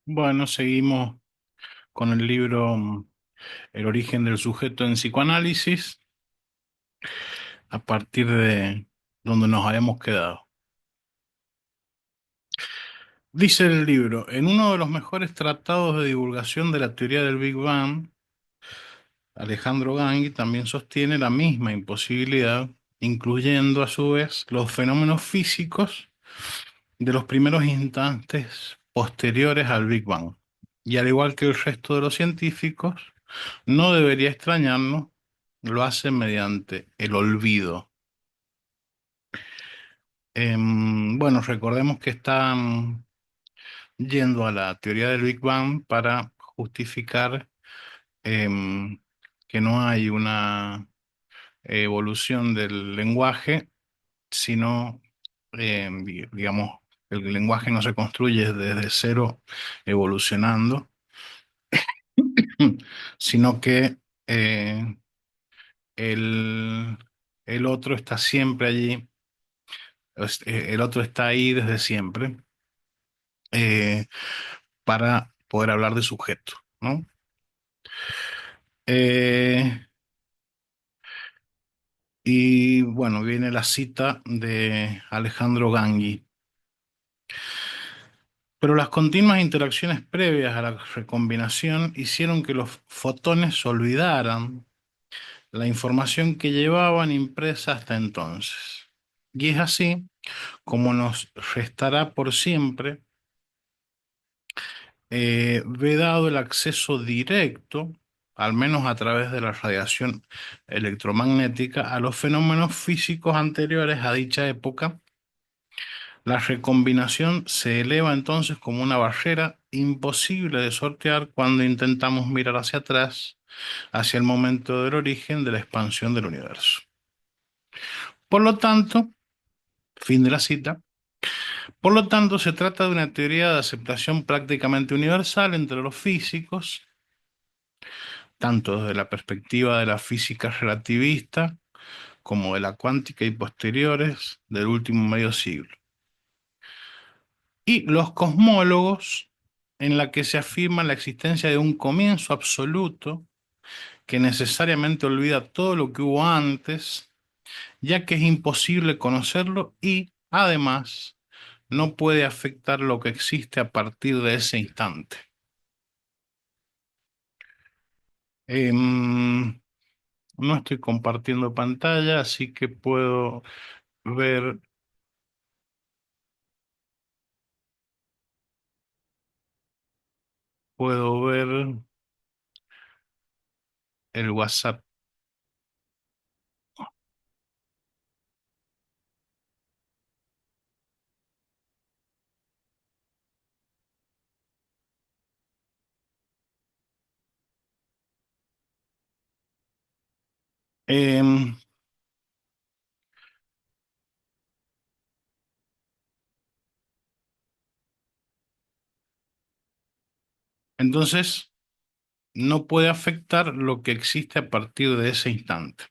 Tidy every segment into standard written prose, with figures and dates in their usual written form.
Bueno, seguimos con el libro El origen del sujeto en psicoanálisis, a partir de donde nos habíamos quedado. Dice el libro, en uno de los mejores tratados de divulgación de la teoría del Big Bang, Alejandro Gangui también sostiene la misma imposibilidad, incluyendo a su vez los fenómenos físicos de los primeros instantes posteriores al Big Bang. Y al igual que el resto de los científicos, no debería extrañarnos, lo hace mediante el olvido. Bueno, recordemos que están yendo a la teoría del Big Bang para justificar em, que no hay una evolución del lenguaje, sino, digamos, el lenguaje no se construye desde cero evolucionando, sino que eh, el, el otro está siempre allí, el otro está ahí desde siempre, eh, para poder hablar de sujeto, ¿no? Eh, y bueno, viene la cita de Alejandro Gangui. Pero las continuas interacciones previas a la recombinación hicieron que los fotones olvidaran la información que llevaban impresa hasta entonces. Y es así como nos restará por siempre vedado el acceso directo, al menos a través de la radiación electromagnética, a los fenómenos físicos anteriores a dicha época. La recombinación se eleva entonces como una barrera imposible de sortear cuando intentamos mirar hacia atrás, hacia el momento del origen de la expansión del universo. Por lo tanto, fin de la cita. Por lo tanto, se trata de una teoría de aceptación prácticamente universal entre los físicos, tanto desde la perspectiva de la física relativista como de la cuántica y posteriores del último medio siglo. Y los cosmólogos, en la que se afirma la existencia de un comienzo absoluto que necesariamente olvida todo lo que hubo antes, ya que es imposible conocerlo y, además, no puede afectar lo que existe a partir de ese instante. Em, no estoy compartiendo pantalla, así que ver, puedo ver el WhatsApp. Em, entonces, no puede afectar lo que existe a partir de ese instante,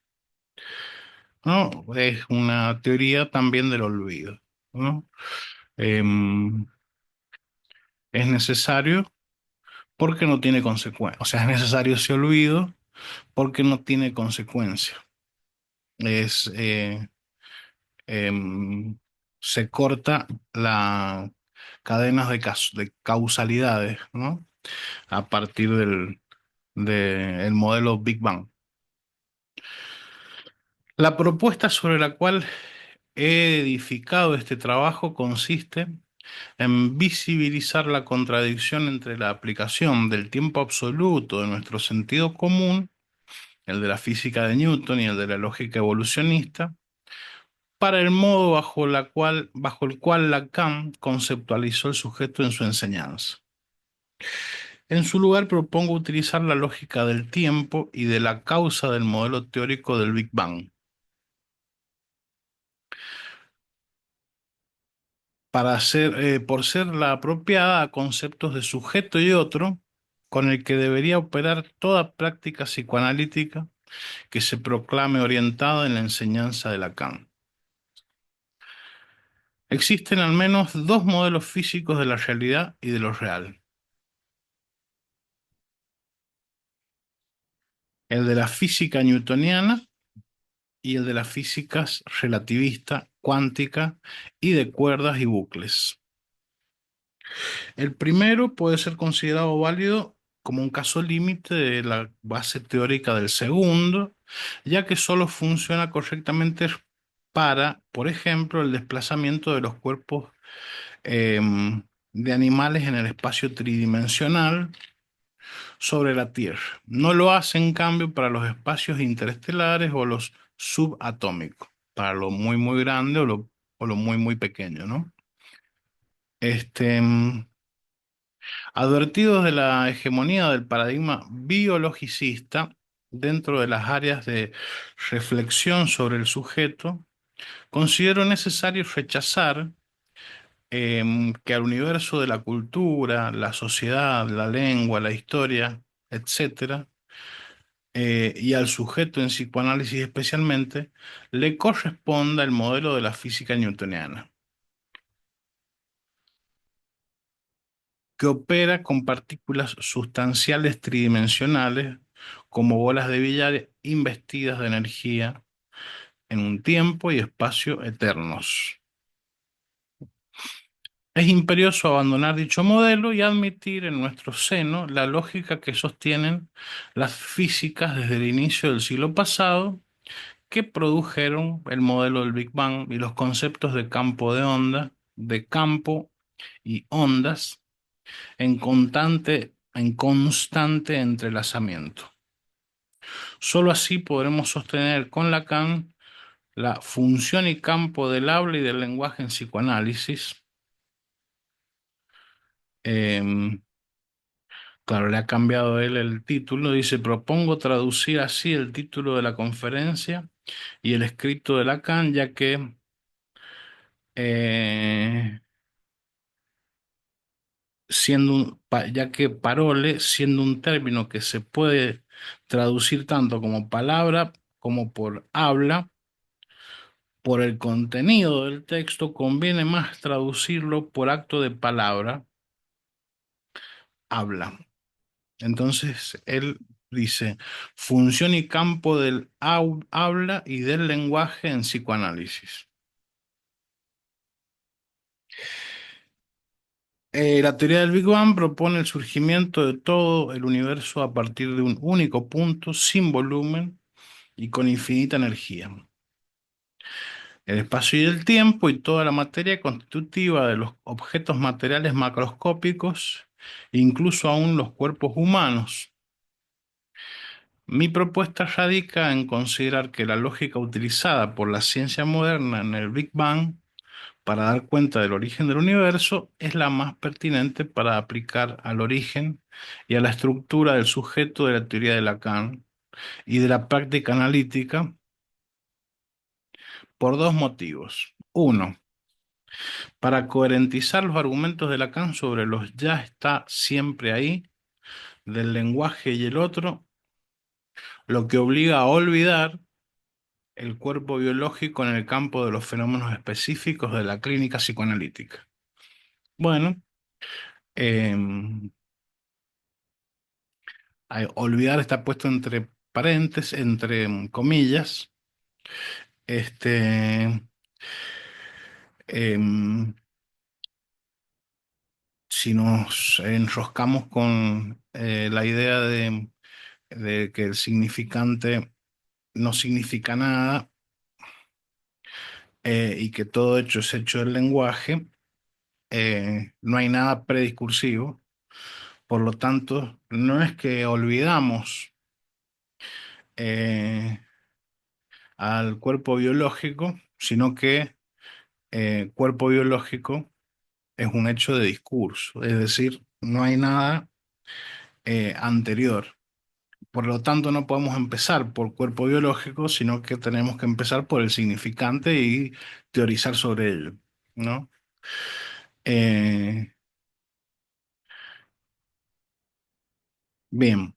¿no? Es una teoría también del olvido, ¿no? Em, es necesario porque no tiene consecuencia. O sea, es necesario ese olvido porque no tiene consecuencia. Es, em, Se corta la cadenas de causalidades, ¿no? A partir del modelo Big Bang. La propuesta sobre la cual he edificado este trabajo consiste en visibilizar la contradicción entre la aplicación del tiempo absoluto de nuestro sentido común, el de la física de Newton y el de la lógica evolucionista, para el modo bajo el cual Lacan conceptualizó el sujeto en su enseñanza. En su lugar propongo utilizar la lógica del tiempo y de la causa del modelo teórico del Big Bang, por ser la apropiada a conceptos de sujeto y otro, con el que debería operar toda práctica psicoanalítica que se proclame orientada en la enseñanza de Lacan. Existen al menos dos modelos físicos de la realidad y de lo real. el de la física newtoniana y el de la física relativista, cuántica y de cuerdas y bucles. El primero puede ser considerado válido como un caso límite de la base teórica del segundo, ya que solo funciona correctamente para, por ejemplo, el desplazamiento de los cuerpos de animales en el espacio tridimensional sobre la Tierra. No lo hace, en cambio, para los espacios interestelares o los subatómicos, para lo muy, muy grande o lo muy, muy pequeño, ¿no? Este, advertidos de la hegemonía del paradigma biologicista dentro de las áreas de reflexión sobre el sujeto, considero necesario rechazar que al universo de la cultura, la sociedad, la lengua, la historia, etcétera, y al sujeto en psicoanálisis especialmente, le corresponda el modelo de la física newtoniana, que opera con partículas sustanciales tridimensionales como bolas de billar investidas de energía en un tiempo y espacio eternos. Es imperioso abandonar dicho modelo y admitir en nuestro seno la lógica que sostienen las físicas desde el inicio del siglo pasado, que produjeron el modelo del Big Bang y los conceptos de campo de onda, de campo y ondas en constante entrelazamiento. Solo así podremos sostener con Lacan la función y campo del habla y del lenguaje en psicoanálisis. Em, Claro, le ha cambiado él el título. Dice, propongo traducir así el título de la conferencia y el escrito de Lacan, eh, ya que parole, siendo un término que se puede traducir tanto como palabra como por habla, por el contenido del texto, conviene más traducirlo por acto de palabra, habla. Entonces, él dice, función y campo del habla y del lenguaje en psicoanálisis. La teoría del Big Bang propone el surgimiento de todo el universo a partir de un único punto, sin volumen y con infinita energía. El espacio y el tiempo y toda la materia constitutiva de los objetos materiales macroscópicos, incluso aún los cuerpos humanos. Mi propuesta radica en considerar que la lógica utilizada por la ciencia moderna en el Big Bang para dar cuenta del origen del universo es la más pertinente para aplicar al origen y a la estructura del sujeto de la teoría de Lacan y de la práctica analítica por dos motivos. Uno, para coherentizar los argumentos de Lacan sobre los ya está siempre ahí del lenguaje y el otro, lo que obliga a olvidar el cuerpo biológico en el campo de los fenómenos específicos de la clínica psicoanalítica. Bueno, olvidar está puesto entre paréntesis, entre comillas. Este, em, si nos enroscamos con la idea de que el significante no significa nada y que todo hecho es hecho del lenguaje, no hay nada prediscursivo. Por lo tanto, no es que olvidamos eh, al cuerpo biológico, sino que cuerpo biológico es un hecho de discurso, es decir, no hay nada anterior. Por lo tanto, no podemos empezar por cuerpo biológico, sino que tenemos que empezar por el significante y teorizar sobre ello, ¿no? Eh, Bien,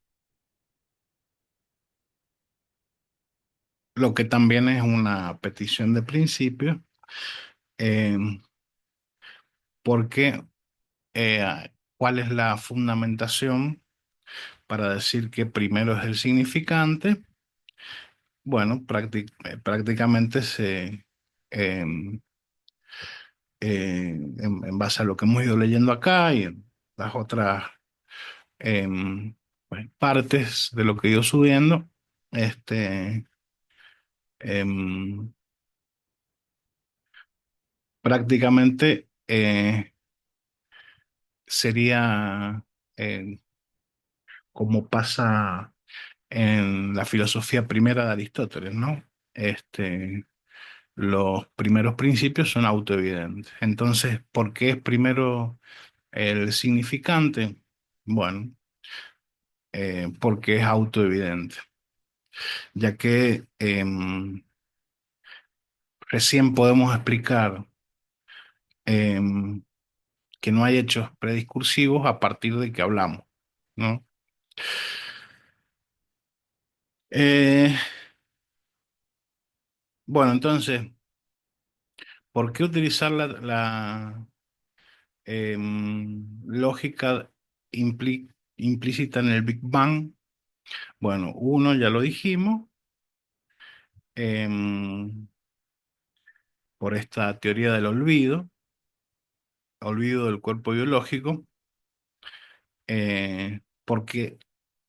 lo que también es una petición de principio, eh, porque ¿cuál es la fundamentación para decir que primero es el significante. Bueno, prácticamente em, en base a lo que hemos ido leyendo acá y en las otras em, pues, partes de lo que he ido subiendo, este, em, prácticamente sería eh, como pasa en la filosofía primera de Aristóteles, ¿no? Este, los primeros principios son autoevidentes. Entonces, ¿por qué es primero el significante? Bueno, porque es autoevidente, ya que recién podemos explicar em, que no hay hechos prediscursivos a partir de que hablamos, ¿no? Eh, bueno, entonces, ¿por qué utilizar lógica implícita en el Big Bang? Bueno, uno ya lo dijimos, em, por esta teoría del olvido del cuerpo biológico, porque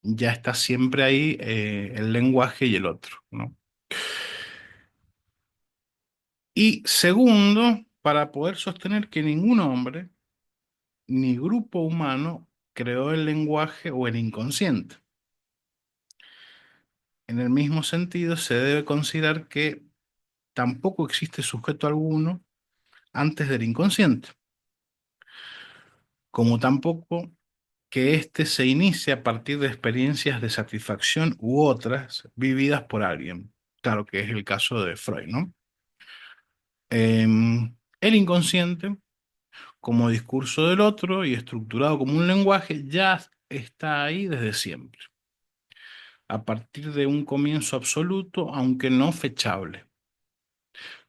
ya está siempre ahí el lenguaje y el otro, ¿no? Y segundo, para poder sostener que ningún hombre ni grupo humano creó el lenguaje o el inconsciente. En el mismo sentido, se debe considerar que tampoco existe sujeto alguno antes del inconsciente, como tampoco que éste se inicie a partir de experiencias de satisfacción u otras vividas por alguien. Claro que es el caso de Freud, ¿no? El inconsciente, como discurso del otro y estructurado como un lenguaje, ya está ahí desde siempre, a partir de un comienzo absoluto, aunque no fechable.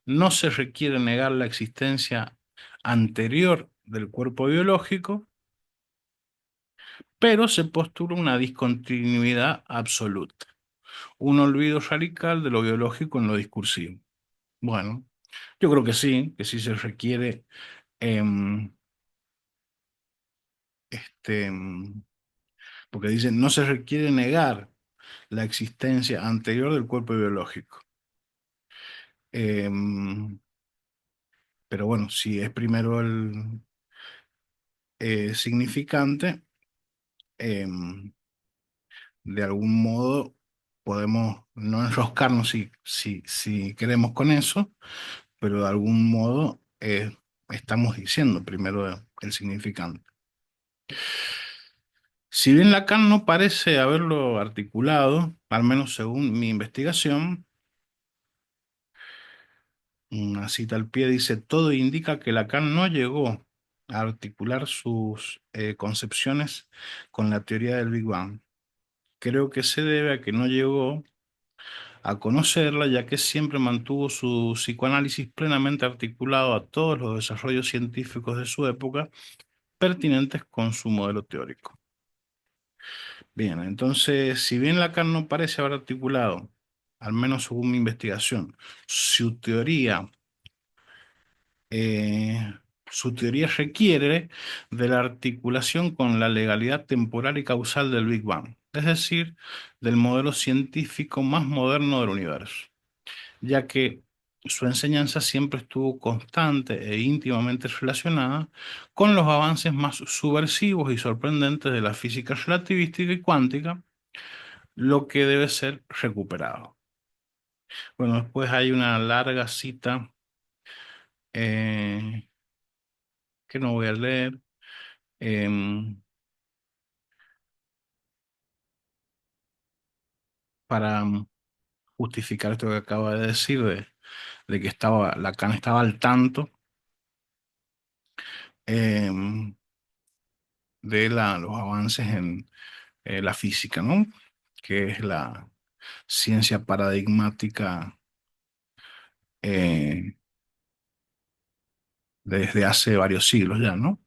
No se requiere negar la existencia anterior del cuerpo biológico, pero se postula una discontinuidad absoluta, un olvido radical de lo biológico en lo discursivo. Bueno, yo creo que sí se requiere, em, porque dicen, no se requiere negar la existencia anterior del cuerpo biológico. Em, pero bueno, si es primero el significante, em, de algún modo podemos no enroscarnos si queremos con eso, pero de algún modo estamos diciendo primero el significante. Si bien Lacan no parece haberlo articulado, al menos según mi investigación, una cita al pie dice, todo indica que Lacan no llegó a articular sus concepciones con la teoría del Big Bang. Creo que se debe a que no llegó a conocerla, ya que siempre mantuvo su psicoanálisis plenamente articulado a todos los desarrollos científicos de su época pertinentes con su modelo teórico. Bien, entonces, si bien Lacan no parece haber articulado, al menos según mi investigación, su teoría, eh, su teoría requiere de la articulación con la legalidad temporal y causal del Big Bang, es decir, del modelo científico más moderno del universo, ya que su enseñanza siempre estuvo constante e íntimamente relacionada con los avances más subversivos y sorprendentes de la física relativística y cuántica, lo que debe ser recuperado. Bueno, después hay una larga cita eh, que no voy a leer, em, para justificar esto que acabo de decir, de que Lacan estaba al tanto em, de los avances en la física, ¿no? Que es la ciencia paradigmática eh, desde hace varios siglos ya, ¿no?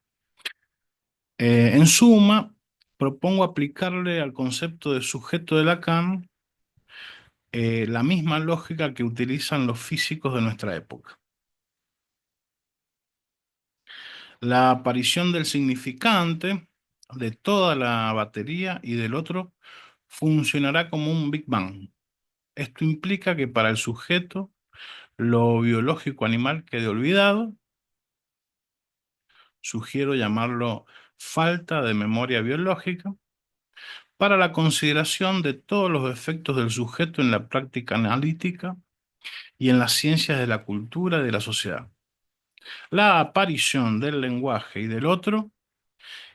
En suma, propongo aplicarle al concepto de sujeto de Lacan la misma lógica que utilizan los físicos de nuestra época. La aparición del significante de toda la batería y del otro funcionará como un Big Bang. Esto implica que para el sujeto lo biológico animal quede olvidado, sugiero llamarlo falta de memoria biológica, para la consideración de todos los efectos del sujeto en la práctica analítica y en las ciencias de la cultura y de la sociedad. La aparición del lenguaje y del otro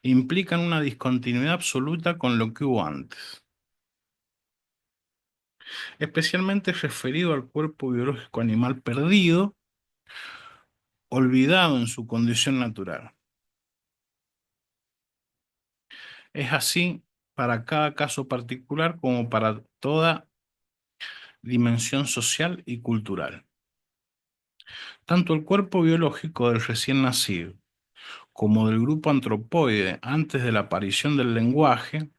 implican una discontinuidad absoluta con lo que hubo antes, especialmente referido al cuerpo biológico animal perdido, olvidado en su condición natural. Es así para cada caso particular como para toda dimensión social y cultural. Tanto el cuerpo biológico del recién nacido como del grupo antropoide antes de la aparición del lenguaje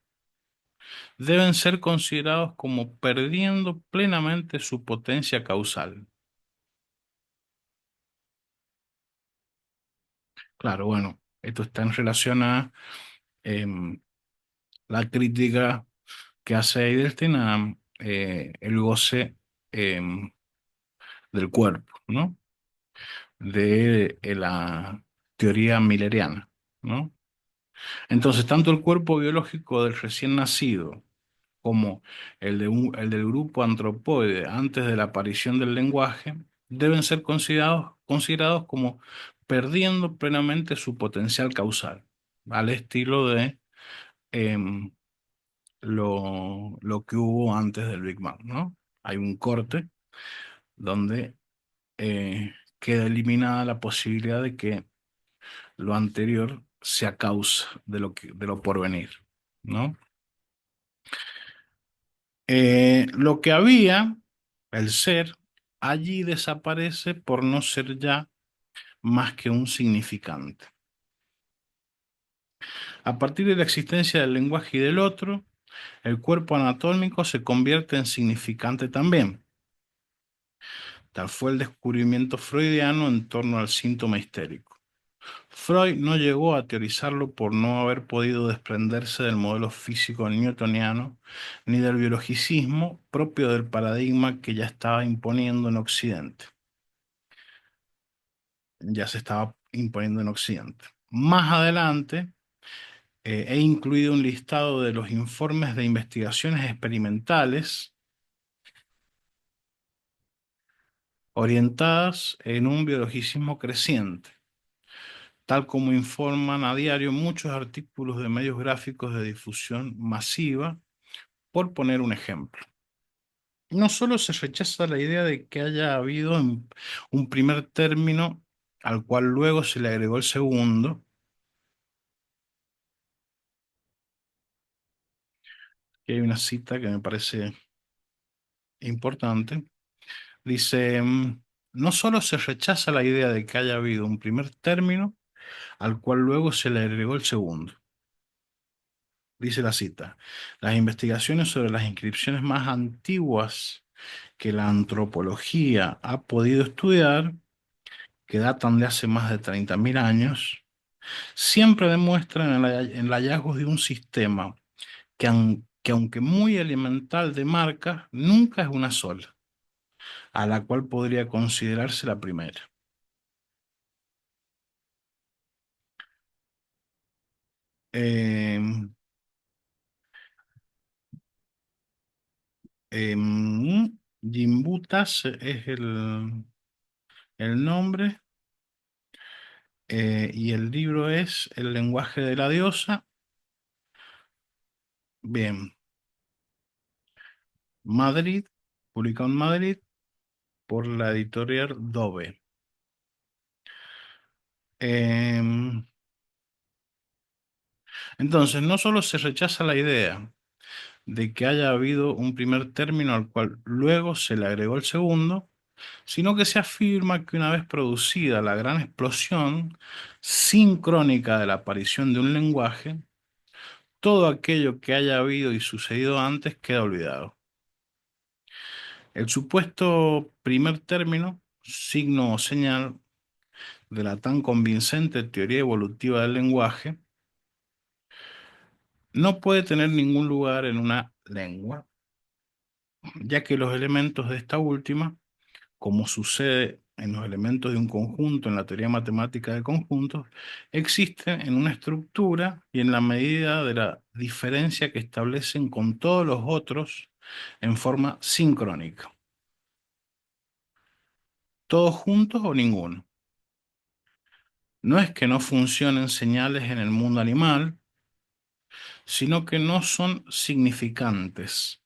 deben ser considerados como perdiendo plenamente su potencia causal. Claro, bueno, esto está en relación a em, la crítica que hace Eidelstein a el goce em, del cuerpo, ¿no? De la teoría milleriana, ¿no? Entonces, tanto el cuerpo biológico del recién nacido como el del grupo antropoide antes de la aparición del lenguaje deben ser considerados como perdiendo plenamente su potencial causal, al estilo de em, lo que hubo antes del Big Bang, ¿no? Hay un corte donde queda eliminada la posibilidad de que lo anterior sea causa de lo porvenir, ¿no? Lo que había, el ser, allí desaparece por no ser ya más que un significante. A partir de la existencia del lenguaje y del otro, el cuerpo anatómico se convierte en significante también. Tal fue el descubrimiento freudiano en torno al síntoma histérico. Freud no llegó a teorizarlo por no haber podido desprenderse del modelo físico newtoniano ni del biologicismo propio del paradigma que ya estaba imponiendo en Occidente. Ya se estaba imponiendo en Occidente. Más adelante, he incluido un listado de los informes de investigaciones experimentales orientadas en un biologicismo creciente, tal como informan a diario muchos artículos de medios gráficos de difusión masiva, por poner un ejemplo. No solo se rechaza la idea de que haya habido un primer término al cual luego se le agregó el segundo. Y hay una cita que me parece importante. Dice, no solo se rechaza la idea de que haya habido un primer término al cual luego se le agregó el segundo. Dice la cita, las investigaciones sobre las inscripciones más antiguas que la antropología ha podido estudiar, que datan de hace más de 30.000 años, siempre demuestran el hallazgo de un sistema que aunque muy elemental de marcas, nunca es una sola, a la cual podría considerarse la primera. Eh, Gimbutas es el nombre, y el libro es El lenguaje de la diosa. Bien, Madrid, publicado en Madrid por la editorial Dove. Em, entonces, no solo se rechaza la idea de que haya habido un primer término al cual luego se le agregó el segundo, sino que se afirma que una vez producida la gran explosión sincrónica de la aparición de un lenguaje, Todo aquello que haya habido y sucedido antes queda olvidado. El supuesto primer término, signo o señal de la tan convincente teoría evolutiva del lenguaje, no puede tener ningún lugar en una lengua, ya que los elementos de esta última, como sucede en los elementos de un conjunto en la teoría matemática de conjuntos, existen en una estructura y en la medida de la diferencia que establecen con todos los otros en forma sincrónica, todos juntos o ninguno. No es que no funcionen señales en el mundo animal, sino que no son significantes.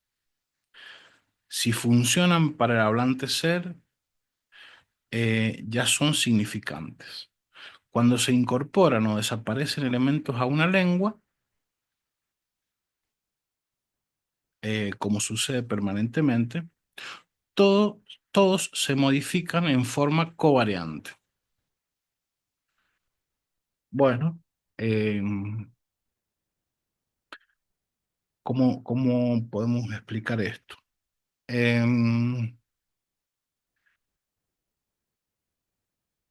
Si funcionan para el hablante ser, ya son significantes. Cuando se incorporan o desaparecen elementos a una lengua, como sucede permanentemente, todo- todos se modifican en forma covariante. Bueno, ¿cómo podemos explicar esto? Em,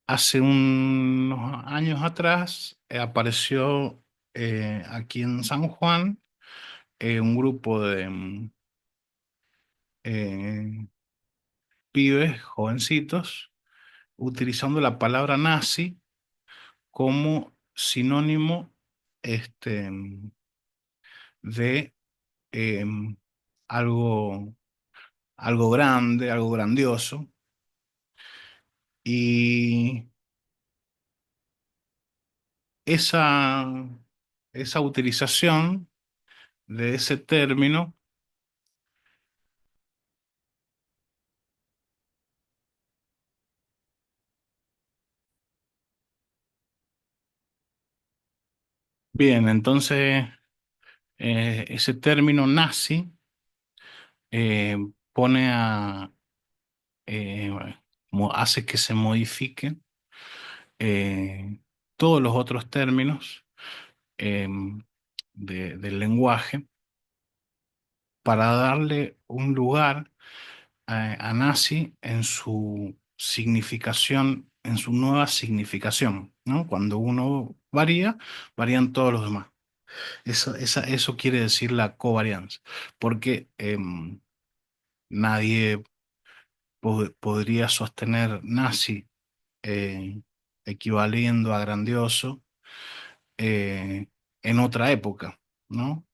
Hace unos años atrás apareció aquí en San Juan un grupo de eh, pibes, jovencitos, utilizando la palabra nazi como sinónimo este, de em, algo, algo grande, algo grandioso. Y esa, esa utilización de ese término, bien, entonces ese término nazi eh, pone a, eh, hace que se modifiquen eh, todos los otros términos eh, del lenguaje para darle un lugar a nazi en su significación, en su nueva significación, ¿no? Cuando uno varía, varían todos los demás. Eso quiere decir la covarianza, porque nadie podría sostener nazi equivaliendo a grandioso eh, en otra época, ¿no?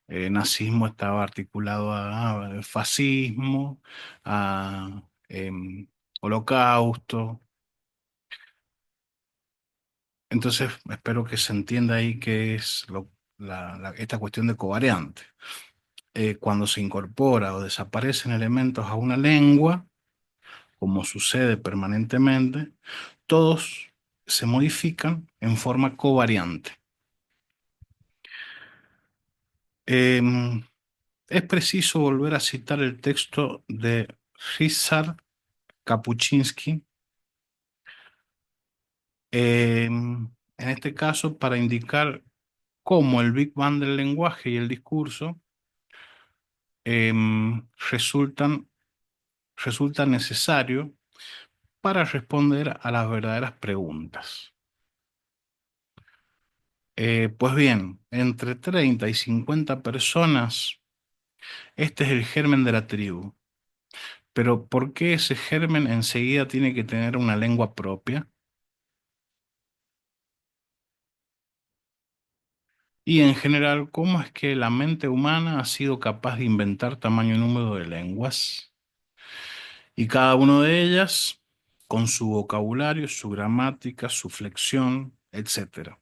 Nazismo estaba articulado a fascismo, a holocausto. Entonces, espero que se entienda ahí qué es esta cuestión de covariante. Cuando se incorpora o desaparecen elementos a una lengua, como sucede permanentemente, todos se modifican en forma covariante. Em, es preciso volver a citar el texto de Ryszard Kapuscinski, en este caso para indicar cómo el Big Bang del lenguaje y el discurso resultan, resulta necesario para responder a las verdaderas preguntas. Pues bien, entre 30 y 50 personas, este es el germen de la tribu. Pero ¿por qué ese germen enseguida tiene que tener una lengua propia? Y en general, ¿cómo es que la mente humana ha sido capaz de inventar tamaño número de lenguas? Y cada una de ellas con su vocabulario, su gramática, su flexión, etcétera.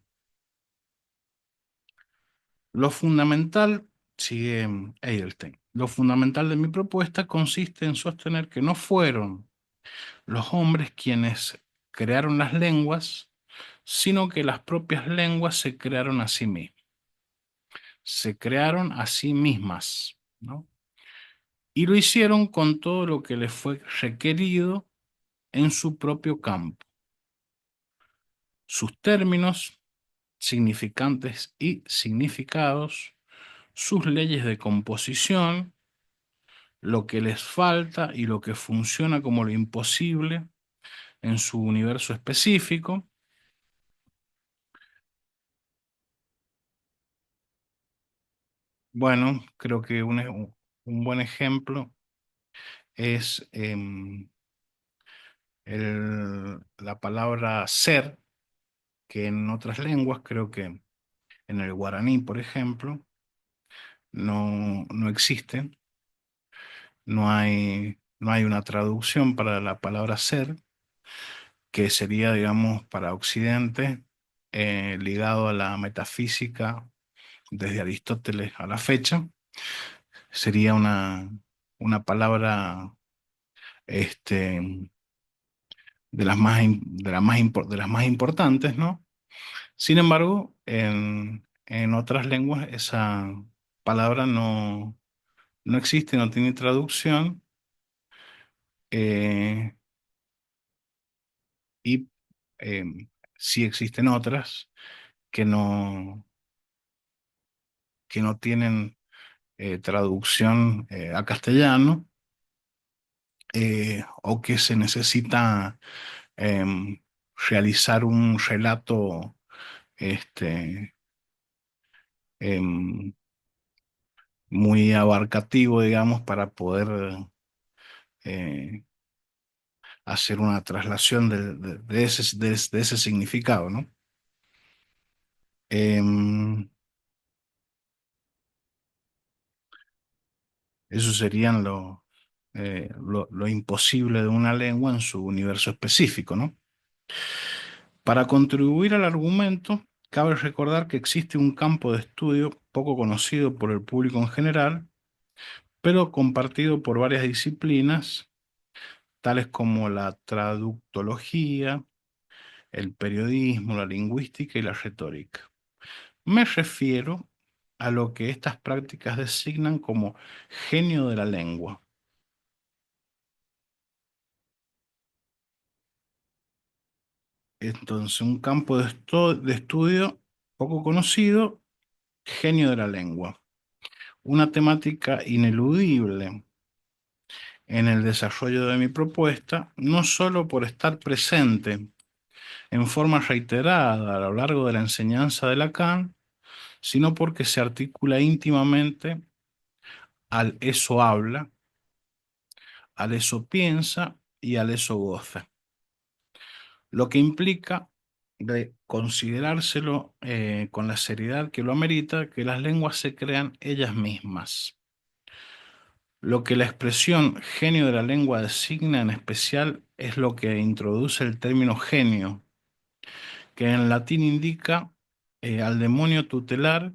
Lo fundamental, sigue Edelstein, lo fundamental de mi propuesta consiste en sostener que no fueron los hombres quienes crearon las lenguas, sino que las propias lenguas se crearon a sí mismas. Se crearon a sí mismas, ¿no? Y lo hicieron con todo lo que les fue requerido en su propio campo. Sus términos significantes y significados, sus leyes de composición, lo que les falta y lo que funciona como lo imposible en su universo específico. Bueno, creo que un buen ejemplo es la palabra ser, que en otras lenguas, creo que en el guaraní, por ejemplo, no existe, no hay una traducción para la palabra ser, que sería, digamos, para Occidente, ligado a la metafísica desde Aristóteles a la fecha, sería una palabra este, de las más importantes, ¿no? Sin embargo, en otras lenguas esa palabra no existe, no tiene traducción, eh, y eh, sí existen otras que que no tienen traducción a castellano, o que se necesita em, realizar un relato este, em, muy abarcativo, digamos, para poder eh, hacer una traslación de ese significado, ¿no? Em, Eso serían lo imposible de una lengua en su universo específico, ¿no? Para contribuir al argumento, cabe recordar que existe un campo de estudio poco conocido por el público en general, pero compartido por varias disciplinas, tales como la traductología, el periodismo, la lingüística y la retórica. Me refiero a lo que estas prácticas designan como genio de la lengua. Entonces, un campo de estudio poco conocido, genio de la lengua. Una temática ineludible en el desarrollo de mi propuesta, no solo por estar presente en forma reiterada a lo largo de la enseñanza de Lacan, sino porque se articula íntimamente al eso habla, al eso piensa y al eso goza, lo que implica de considerárselo con la seriedad que lo amerita, que las lenguas se crean ellas mismas. Lo que la expresión genio de la lengua designa en especial es lo que introduce el término genio, que en latín indica al demonio tutelar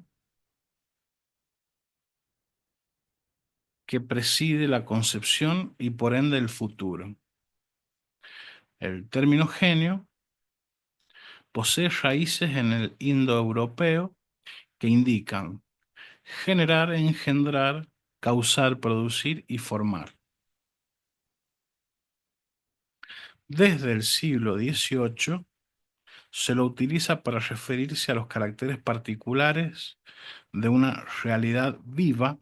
que preside la concepción y por ende el futuro. El término genio posee raíces en el indoeuropeo que indican generar, engendrar, causar, producir y formar. Desde el siglo XVIII se lo utiliza para referirse a los caracteres particulares de una realidad viva,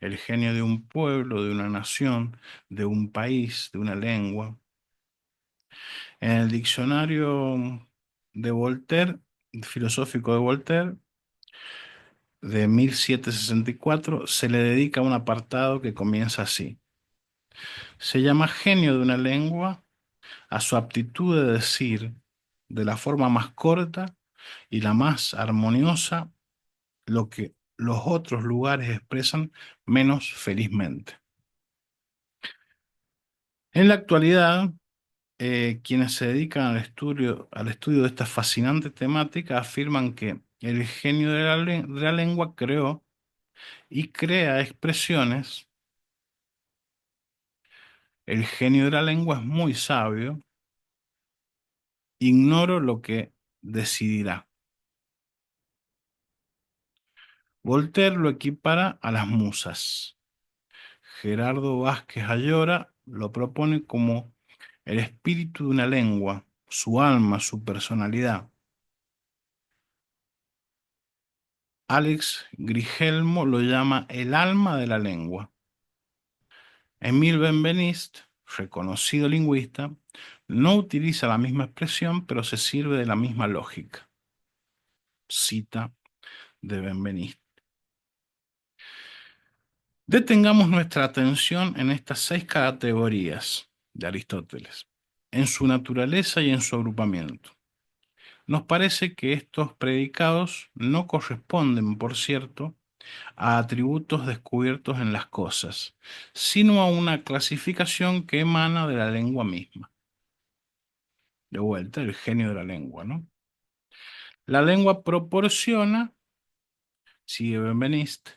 el genio de un pueblo, de una nación, de un país, de una lengua. En el diccionario de Voltaire, filosófico de Voltaire, de 1764, se le dedica un apartado que comienza así. Se llama genio de una lengua a su aptitud de decir de la forma más corta y la más armoniosa lo que los otros lugares expresan menos felizmente. En la actualidad, quienes se dedican al estudio de esta fascinante temática afirman que el genio de de la lengua creó y crea expresiones. El genio de la lengua es muy sabio. Ignoro lo que decidirá. Voltaire lo equipara a las musas. Gerardo Vázquez Ayora lo propone como el espíritu de una lengua, su alma, su personalidad. Alex Grigelmo lo llama el alma de la lengua. Emile Benveniste, reconocido lingüista, no utiliza la misma expresión, pero se sirve de la misma lógica. Cita de Benveniste. Detengamos nuestra atención en estas 6 categorías de Aristóteles, en su naturaleza y en su agrupamiento. Nos parece que estos predicados no corresponden, por cierto, a atributos descubiertos en las cosas, sino a una clasificación que emana de la lengua misma. De vuelta, el genio de la lengua, ¿no? La lengua proporciona, sigue Benveniste,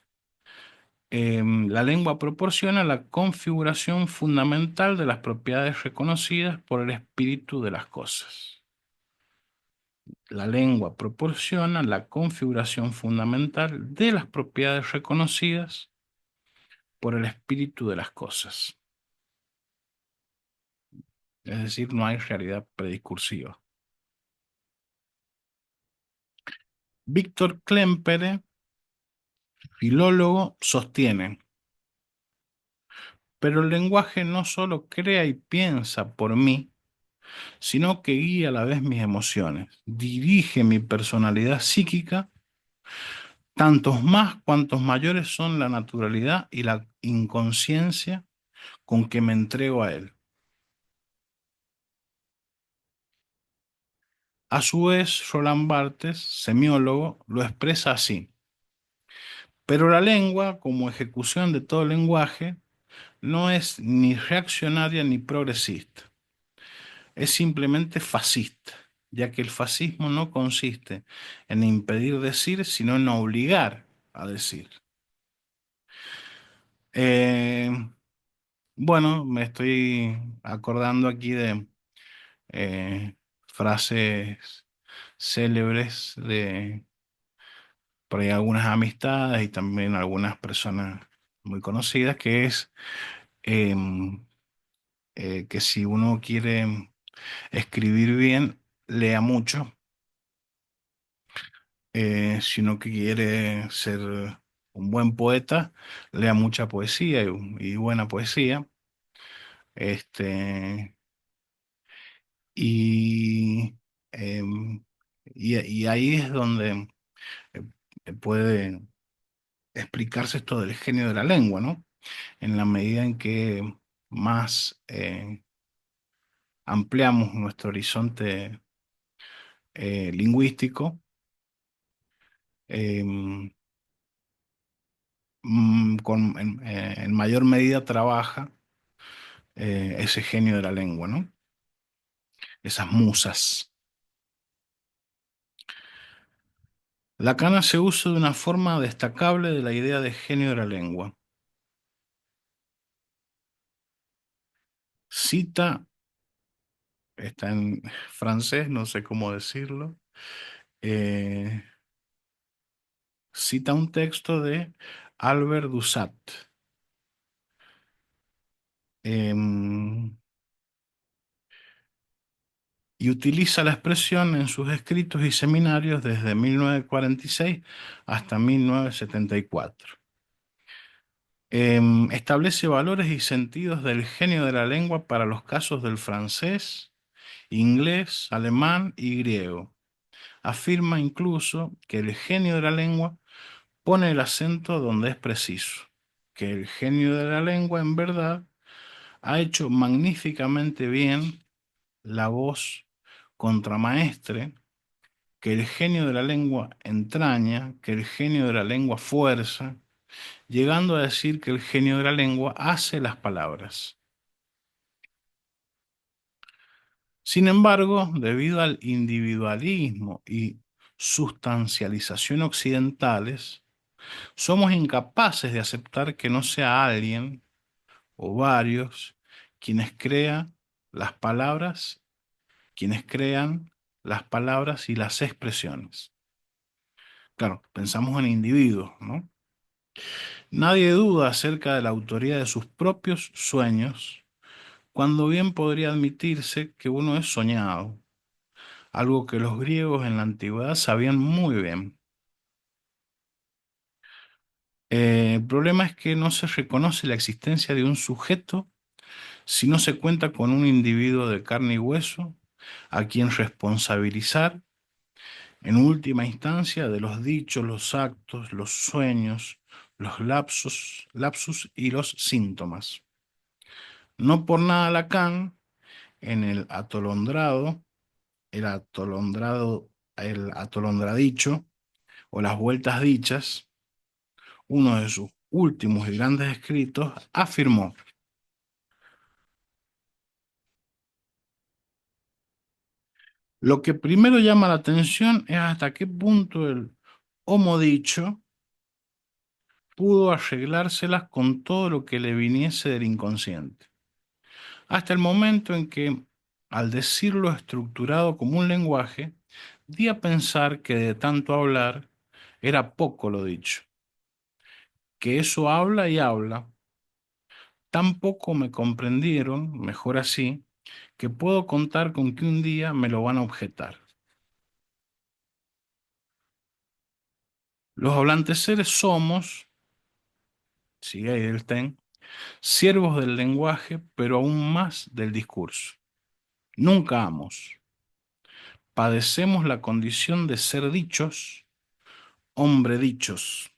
la lengua proporciona la configuración fundamental de las propiedades reconocidas por el espíritu de las cosas. La lengua proporciona la configuración fundamental de las propiedades reconocidas por el espíritu de las cosas. Es decir, no hay realidad prediscursiva. Víctor Klemperer, filólogo, sostiene: pero el lenguaje no solo crea y piensa por mí, sino que guía a la vez mis emociones, dirige mi personalidad psíquica, tantos más cuantos mayores son la naturalidad y la inconsciencia con que me entrego a él. A su vez, Roland Barthes, semiólogo, lo expresa así: pero la lengua, como ejecución de todo lenguaje, no es ni reaccionaria ni progresista, es simplemente fascista, ya que el fascismo no consiste en impedir decir, sino en obligar a decir. Eh, bueno, me estoy acordando aquí de frases célebres de por ahí algunas amistades y también algunas personas muy conocidas, que es em, que si uno quiere escribir bien, lea mucho. Si uno quiere ser un buen poeta, lea mucha poesía y buena poesía. Este, y, em, y ahí es donde puede explicarse esto del genio de la lengua, ¿no? En la medida en que más ampliamos nuestro horizonte lingüístico, em, en mayor medida trabaja ese genio de la lengua, ¿no? Esas musas. Lacan hace uso de una forma destacable de la idea de genio de la lengua. Cita, está en francés, no sé cómo decirlo, eh, cita un texto de Albert Dussat. em, y utiliza la expresión en sus escritos y seminarios desde 1946 hasta 1974. Establece valores y sentidos del genio de la lengua para los casos del francés, inglés, alemán y griego. Afirma incluso que el genio de la lengua pone el acento donde es preciso, que el genio de la lengua en verdad ha hecho magníficamente bien la voz contramaestre, que el genio de la lengua entraña, que el genio de la lengua fuerza, llegando a decir que el genio de la lengua hace las palabras. Sin embargo, debido al individualismo y sustancialización occidentales, somos incapaces de aceptar que no sea alguien o varios quienes crean las palabras, quienes crean las palabras y las expresiones. Claro, pensamos en individuos, ¿no? Nadie duda acerca de la autoría de sus propios sueños, cuando bien podría admitirse que uno es soñado, algo que los griegos en la antigüedad sabían muy bien. El problema es que no se reconoce la existencia de un sujeto si no se cuenta con un individuo de carne y hueso a quien responsabilizar en última instancia de los dichos, los actos, los sueños, los lapsus y los síntomas. No por nada Lacan, en el atolondradicho o las vueltas dichas, uno de sus últimos y grandes escritos, afirmó: lo que primero llama la atención es hasta qué punto el homo dicho pudo arreglárselas con todo lo que le viniese del inconsciente, hasta el momento en que, al decirlo estructurado como un lenguaje, di a pensar que de tanto hablar era poco lo dicho, que eso habla y habla. Tampoco me comprendieron, mejor así, que puedo contar con que un día me lo van a objetar. Los hablantes seres somos, sigue Eidelstein, siervos del lenguaje, pero aún más del discurso. Nunca amos. Padecemos la condición de ser dichos, hombre dichos.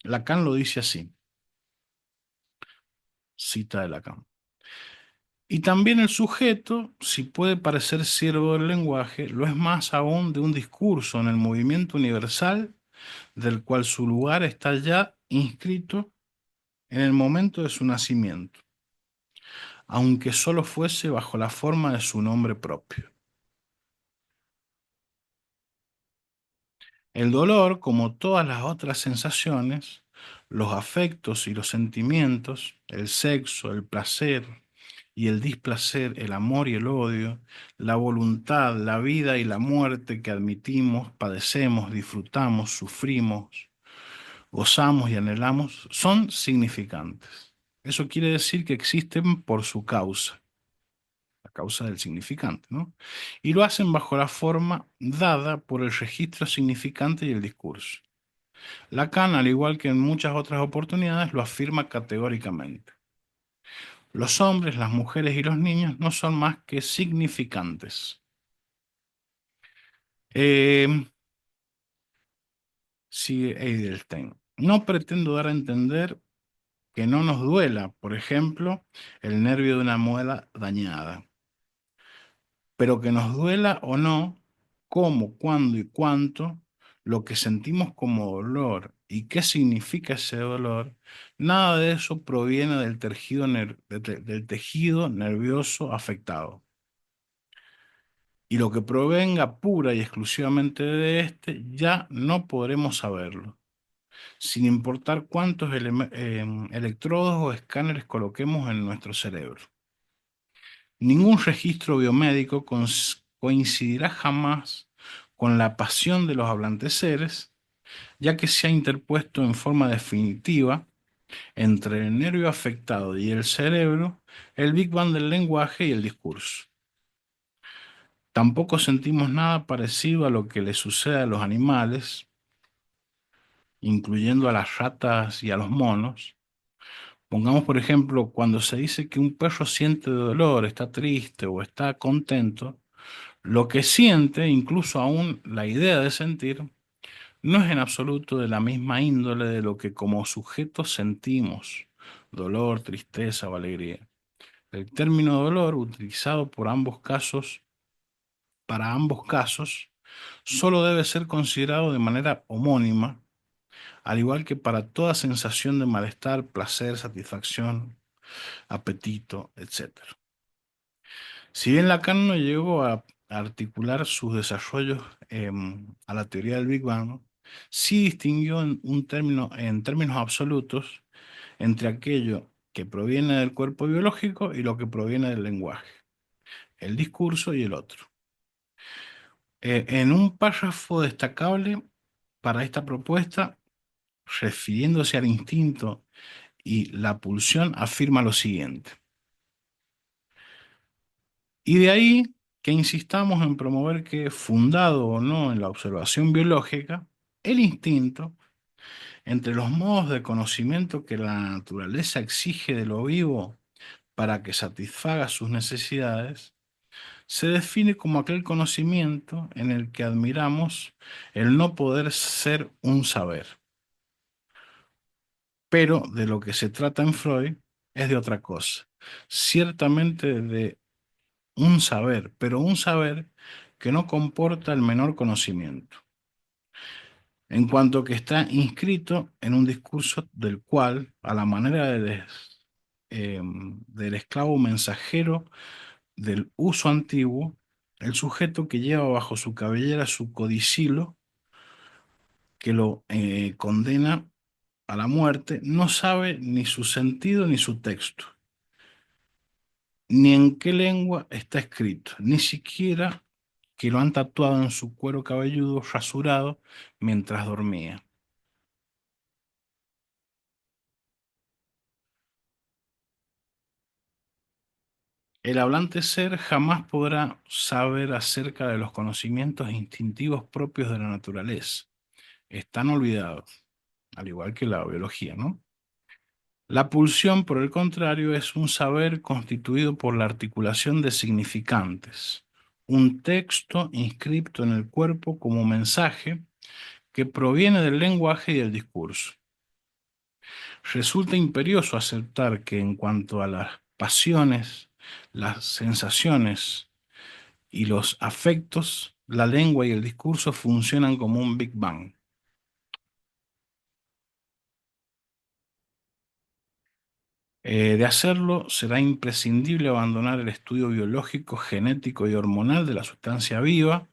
Lacan lo dice así, cita de Lacan. Y también el sujeto, si puede parecer siervo del lenguaje, lo es más aún de un discurso en el movimiento universal del cual su lugar está ya inscrito en el momento de su nacimiento, aunque solo fuese bajo la forma de su nombre propio. El dolor, como todas las otras sensaciones, los afectos y los sentimientos, el sexo, el placer y el displacer, el amor y el odio, la voluntad, la vida y la muerte que admitimos, padecemos, disfrutamos, sufrimos, gozamos y anhelamos, son significantes. Eso quiere decir que existen por su causa, la causa del significante, ¿no? Y lo hacen bajo la forma dada por el registro significante y el discurso. Lacan, al igual que en muchas otras oportunidades, lo afirma categóricamente. Los hombres, las mujeres y los niños no son más que significantes. Eh, Sigue Eidelstein. No pretendo dar a entender que no nos duela, por ejemplo, el nervio de una muela dañada, pero que nos duela o no, cómo, cuándo y cuánto, lo que sentimos como dolor y qué significa ese dolor, nada de eso proviene del tejido nervioso afectado. Y lo que provenga pura y exclusivamente de este, ya no podremos saberlo, sin importar cuántos electrodos o escáneres coloquemos en nuestro cerebro. Ningún registro biomédico coincidirá jamás con la pasión de los hablantes seres, ya que se ha interpuesto en forma definitiva entre el nervio afectado y el cerebro el Big Bang del lenguaje y el discurso. Tampoco sentimos nada parecido a lo que le sucede a los animales, incluyendo a las ratas y a los monos. Pongamos, por ejemplo, cuando se dice que un perro siente dolor, está triste o está contento, lo que siente, incluso aún la idea de sentir, no es en absoluto de la misma índole de lo que como sujetos sentimos, dolor, tristeza o alegría. El término dolor, utilizado para ambos casos, solo debe ser considerado de manera homónima, al igual que para toda sensación de malestar, placer, satisfacción, apetito, etc. Si bien Lacan no llegó a articular sus desarrollos a la teoría del Big Bang, sí distinguió en términos absolutos entre aquello que proviene del cuerpo biológico y lo que proviene del lenguaje, el discurso y el otro. En un párrafo destacable para esta propuesta, refiriéndose al instinto y la pulsión, afirma lo siguiente. Y de ahí que insistamos en promover que, fundado o no en la observación biológica, el instinto Entre los modos de conocimiento que la naturaleza exige de lo vivo para que satisfaga sus necesidades, se define como aquel conocimiento en el que admiramos el no poder ser un saber. Pero de lo que se trata en Freud es de otra cosa. Ciertamente de un saber, pero un saber que no comporta el menor conocimiento, en cuanto que está inscrito en un discurso del cual, a la manera del esclavo mensajero del uso antiguo, el sujeto que lleva bajo su cabellera su codicilo, que lo condena a la muerte, no sabe ni su sentido ni su texto, ni en qué lengua está escrito, ni siquiera que lo han tatuado en su cuero cabelludo rasurado mientras dormía. El hablante ser jamás podrá saber acerca de los conocimientos instintivos propios de la naturaleza. Están olvidados, al igual que la biología, ¿no? La pulsión, por el contrario, es un saber constituido por la articulación de significantes, un texto inscripto en el cuerpo como mensaje que proviene del lenguaje y del discurso. Resulta imperioso aceptar que en cuanto a las pasiones, las sensaciones y los afectos, la lengua y el discurso funcionan como un Big Bang. De hacerlo, será imprescindible abandonar el estudio biológico, genético y hormonal de la sustancia viva,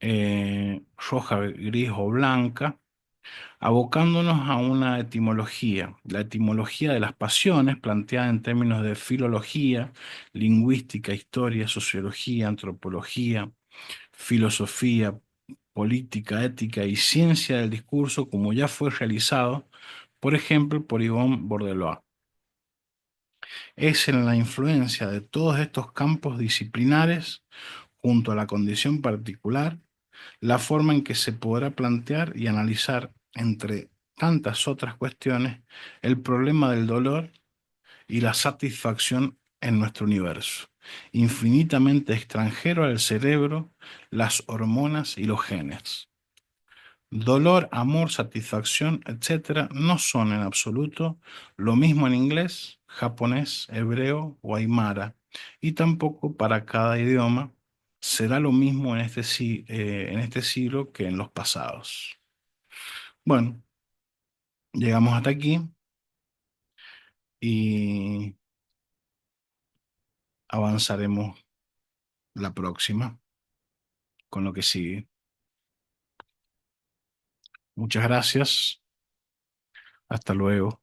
roja, gris o blanca, abocándonos a una etimología, la etimología de las pasiones, planteada en términos de filología, lingüística, historia, sociología, antropología, filosofía, política, ética y ciencia del discurso, como ya fue realizado, por ejemplo, por Yvonne Bordelois. Es en la influencia de todos estos campos disciplinares, junto a la condición particular, la forma en que se podrá plantear y analizar, entre tantas otras cuestiones, el problema del dolor y la satisfacción en nuestro universo, infinitamente extranjero al cerebro, las hormonas y los genes. Dolor, amor, satisfacción, etcétera, no son en absoluto lo mismo en inglés, japonés, hebreo o aymara, y tampoco para cada idioma será lo mismo en este siglo que en los pasados. Bueno, llegamos hasta aquí y avanzaremos la próxima con lo que sigue. Muchas gracias. Hasta luego.